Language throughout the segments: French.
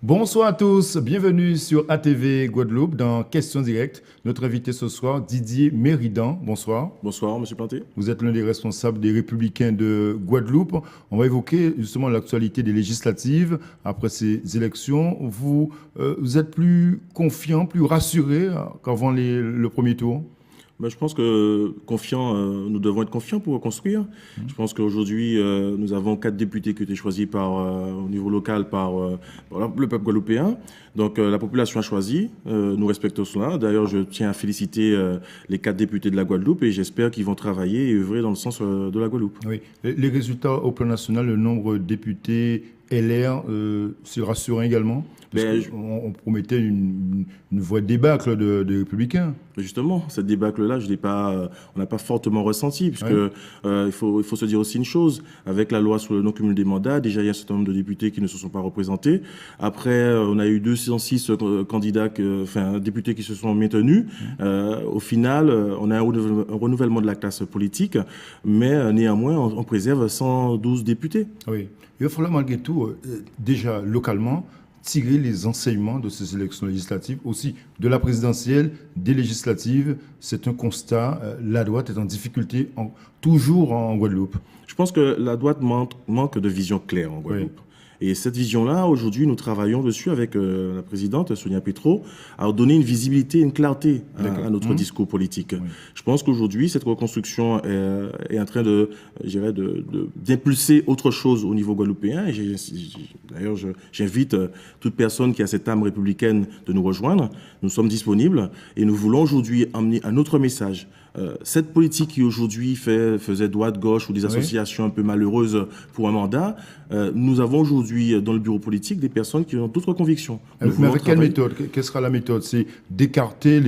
Bonsoir à tous, bienvenue sur ATV Guadeloupe dans Questions directes. Notre invité ce soir, Didier Méridan. Bonsoir. Bonsoir, Monsieur Planté. Vous êtes l'un des responsables des Républicains de Guadeloupe. On va évoquer justement l'actualité des législatives après ces élections. Vous êtes plus confiant, plus rassuré qu'avant le premier tour? Je pense que nous devons être confiants pour construire. Je pense qu'aujourd'hui, nous avons 4 députés qui ont été choisis au niveau local par le peuple guadeloupéen. Donc la population a choisi, nous respectons cela. D'ailleurs, je tiens à féliciter les 4 députés de la Guadeloupe et j'espère qu'ils vont travailler et œuvrer dans le sens de la Guadeloupe. Oui. Les résultats au plan national, le nombre de députés LR, c'est rassurant également? On promettait une voie de débâcle des Républicains. Mais justement, cette débâcle-là, on n'a pas fortement ressenti, puisque il faut se dire aussi une chose. Avec la loi sur le non-cumul des mandats, déjà il y a un certain nombre de députés qui ne se sont pas représentés. Après, on a eu 206 députés qui se sont maintenus. Au final, on a un renouvellement de la classe politique, mais néanmoins, on préserve 112 députés. Oui. Il va falloir malgré tout, déjà localement, tirer les enseignements de ces élections législatives, aussi de la présidentielle, des législatives. C'est un constat, la droite est en difficulté toujours en Guadeloupe. Je pense que la droite manque de vision claire en Guadeloupe. Oui. Et cette vision-là, aujourd'hui, nous travaillons dessus avec la présidente Sonia Petro, à donner une visibilité, une clarté à notre discours politique. Oui. Je pense qu'aujourd'hui, cette reconstruction est en train d'impulser autre chose au niveau guadeloupéen. D'ailleurs, j'invite toute personne qui a cette âme républicaine de nous rejoindre. Nous sommes disponibles et nous voulons aujourd'hui emmener un autre message. Cette politique qui aujourd'hui faisait droite-gauche ou des associations un peu malheureuses pour un mandat, nous avons aujourd'hui dans le bureau politique des personnes qui ont d'autres convictions. Mais avec quelle méthode? Quelle sera la méthode? C'est d'écarter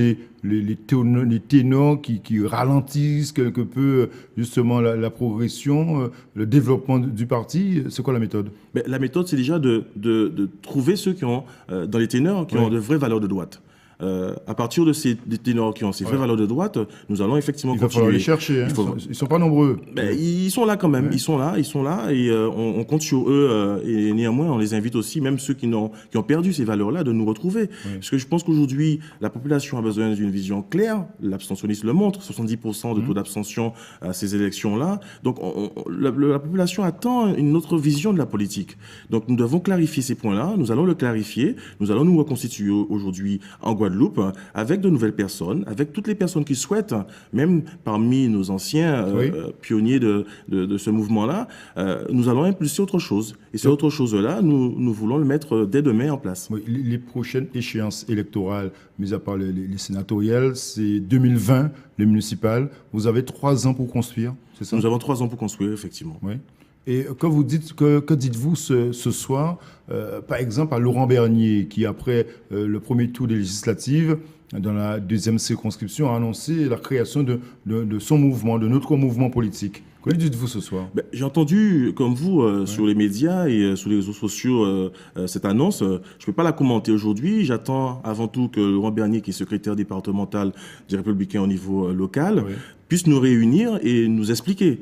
les ténors qui ralentissent quelque peu justement la progression, le développement du parti. C'est quoi la méthode? La méthode, c'est déjà de trouver ceux qui ont, dans les ténors, qui ont de vraies valeurs de droite. À partir de ces ténors qui ont ces vraies valeurs de droite, nous allons effectivement continuer. Il va falloir les chercher. Hein. Ils sont pas nombreux. Ils sont là quand même. Ils sont là et on compte sur eux. Et néanmoins, on les invite aussi, même ceux qui ont perdu ces valeurs-là, de nous retrouver. Parce que je pense qu'aujourd'hui, la population a besoin d'une vision claire. L'abstentionnisme le montre, 70% de taux d'abstention à ces élections-là. Donc la population attend une autre vision de la politique. Donc nous devons clarifier ces points-là. Nous allons le clarifier. Nous allons nous reconstituer aujourd'hui en Guadeloupe, avec de nouvelles personnes, avec toutes les personnes qui souhaitent, même parmi nos anciens pionniers de ce mouvement-là, nous allons impulser autre chose. Et cette autre chose-là, nous voulons le mettre dès demain en place. Oui, les prochaines échéances électorales, mis à part les sénatoriales, c'est 2020, les municipales. Vous avez 3 ans pour construire, c'est ça? Nous avons 3 ans pour construire, effectivement. Oui. Et quand vous dites, que dites-vous ce soir, par exemple, à Laurent Bernier, qui après le premier tour des législatives, dans la deuxième circonscription, a annoncé la création de son mouvement, de notre mouvement politique? Que dites-vous ce soir? J'ai entendu, comme vous, sur les médias et sur les réseaux sociaux, cette annonce. Je ne peux pas la commenter aujourd'hui. J'attends avant tout que Laurent Bernier, qui est secrétaire départemental des Républicains au niveau local, puisse nous réunir et nous expliquer.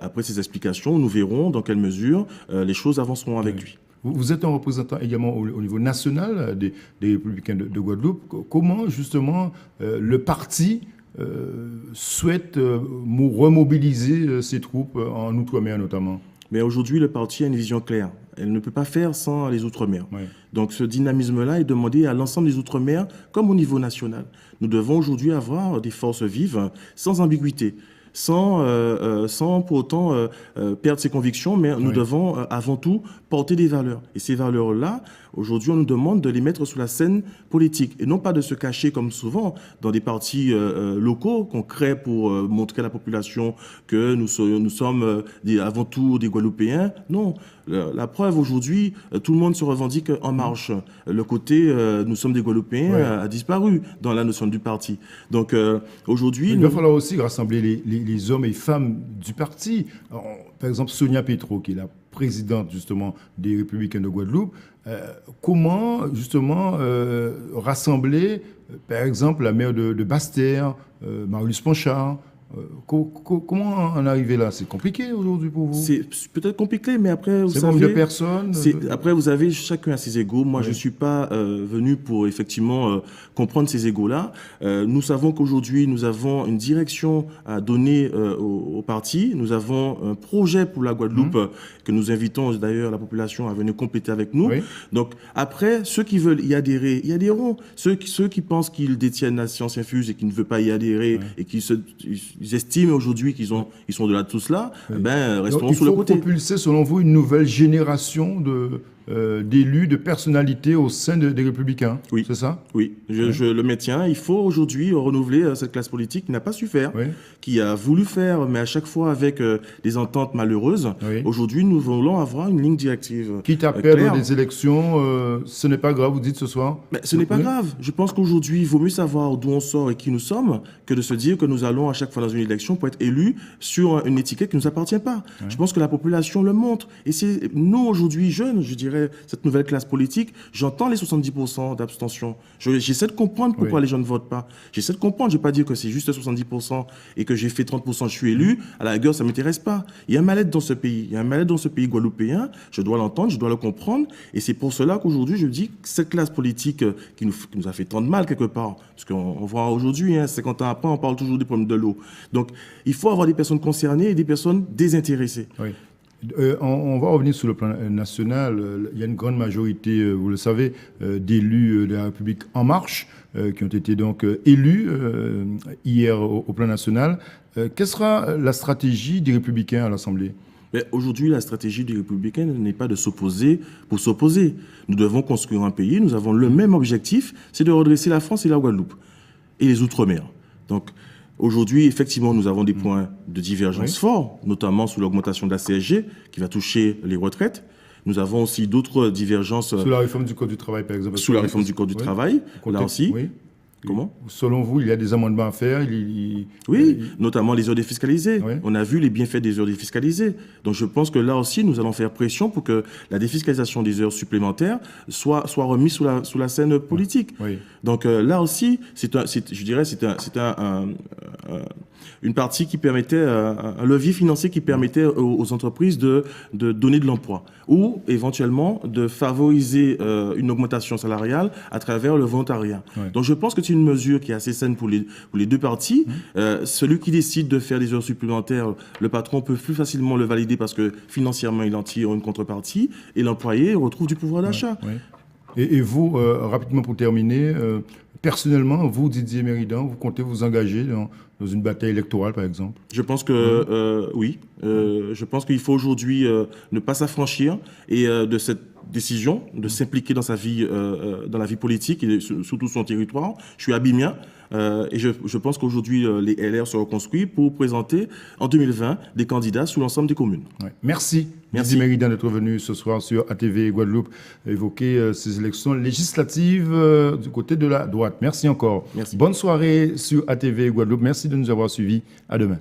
Après ces explications, nous verrons dans quelle mesure les choses avanceront avec lui. Vous êtes un représentant également au niveau national des Républicains de Guadeloupe. Comment, justement, le parti souhaite remobiliser ses troupes en Outre-mer notamment? Mais aujourd'hui, le parti a une vision claire. Elle ne peut pas faire sans les Outre-mer. Donc ce dynamisme-là est demandé à l'ensemble des Outre-mer comme au niveau national. Nous devons aujourd'hui avoir des forces vives, sans ambiguïté, sans pour autant perdre ses convictions, mais nous devons avant tout porter des valeurs. Et ces valeurs-là, aujourd'hui, on nous demande de les mettre sur la scène politique et non pas de se cacher comme souvent dans des partis locaux qu'on crée pour montrer à la population que nous sommes avant tout des Guadeloupéens. Non, la preuve aujourd'hui, tout le monde se revendique en marche. Le côté nous sommes des Guadeloupéens a disparu dans la notion du parti. Donc aujourd'hui... Il va falloir aussi rassembler les hommes et femmes du parti. Alors, par exemple, Sonia Petro, qui est la présidente justement des Républicains de Guadeloupe, comment justement rassembler, par exemple, la maire de Basse-Terre, Marius Ponchard, Comment en arriver là? C'est compliqué aujourd'hui pour vous? C'est peut-être compliqué, mais après, vous savez... C'est nombre de personnes? Après, vous avez chacun à ses égos. Moi, je ne suis pas venu pour effectivement comprendre ces égos-là. Nous savons qu'aujourd'hui, nous avons une direction à donner au parti. Nous avons un projet pour la Guadeloupe que nous invitons d'ailleurs la population à venir compléter avec nous. Oui. Donc, après, ceux qui veulent y adhérer, y adhéreront. Ceux qui pensent qu'ils détiennent la science infuse et qui ne veulent pas y adhérer et qui ils estiment aujourd'hui qu'ils sont de là de tout cela, ben, restons sur le côté. Il faut propulser, selon vous, une nouvelle génération d'élus, de personnalités au sein des Républicains. Oui. C'est ça? Oui, je le maintiens. Il faut aujourd'hui renouveler cette classe politique qui n'a pas su faire, qui a voulu faire, mais à chaque fois avec des ententes malheureuses. Oui. Aujourd'hui, nous voulons avoir une ligne directive. Quitte à perdre des élections, ce n'est pas grave, vous dites ce soir? Mais ce n'est pas grave. Je pense qu'aujourd'hui, il vaut mieux savoir d'où on sort et qui nous sommes que de se dire que nous allons à chaque fois dans une élection pour être élus sur une étiquette qui ne nous appartient pas. Oui. Je pense que la population le montre. Et c'est nous, aujourd'hui, jeunes, je dirais, cette nouvelle classe politique, j'entends les 70% d'abstention. J'essaie de comprendre pourquoi les gens ne votent pas. J'essaie de comprendre. Je ne vais pas dire que c'est juste 70% et que j'ai fait 30%, je suis élu. À la rigueur, ça ne m'intéresse pas. Il y a un mal-être dans ce pays. Il y a un mal-être dans ce pays guadeloupéen. Je dois l'entendre, je dois le comprendre. Et c'est pour cela qu'aujourd'hui, je dis que cette classe politique qui nous a fait tant de mal quelque part, parce qu'on voit aujourd'hui, 50 ans après, on parle toujours des problèmes de l'eau. Donc, il faut avoir des personnes concernées et des personnes désintéressées. Oui. On va revenir sur le plan national. Il y a une grande majorité, vous le savez, d'élus de la République En Marche qui ont été donc élus hier au plan national. Quelle sera la stratégie des Républicains à l'Assemblée? Aujourd'hui, la stratégie des Républicains n'est pas de s'opposer pour s'opposer. Nous devons construire un pays. Nous avons le même objectif, c'est de redresser la France et la Guadeloupe et les Outre-mer. Donc, aujourd'hui, effectivement, nous avons des points de divergence forts, notamment sur l'augmentation de la CSG, qui va toucher les retraites. Nous avons aussi d'autres divergences... Sur la réforme du Code du travail, par exemple. Sous la réforme du Code du travail, là aussi. Oui. Comment? Selon vous, il y a des amendements à faire? Oui, notamment les heures défiscalisées. Oui. On a vu les bienfaits des heures défiscalisées. Donc je pense que là aussi, nous allons faire pression pour que la défiscalisation des heures supplémentaires soit remise sous la scène politique. Oui. Donc là aussi, je dirais, une partie qui permettait, un levier financier qui permettait aux entreprises de donner de l'emploi ou éventuellement de favoriser une augmentation salariale à travers le volontariat. Oui. Donc je pense que c'est une mesure qui est assez saine pour les deux parties. Celui qui décide de faire des heures supplémentaires, le patron peut plus facilement le valider parce que financièrement il en tire une contrepartie et l'employé retrouve du pouvoir d'achat. Oui. Et vous, rapidement pour terminer, personnellement, vous, Didier Méridan, vous comptez vous engager dans une bataille électorale, par exemple? Je pense que oui. Je pense qu'il faut aujourd'hui ne pas s'affranchir et de cette décision de s'impliquer dans sa vie, dans la vie politique et surtout son territoire. Je suis abimien et je pense qu'aujourd'hui les LR seront construits pour présenter en 2020 des candidats sous l'ensemble des communes. Ouais. Merci. Merci Méridan d'être venu ce soir sur ATV Guadeloupe évoquer ces élections législatives du côté de la droite. Merci encore. Merci. Bonne soirée sur ATV Guadeloupe. Merci de nous avoir suivis. À demain.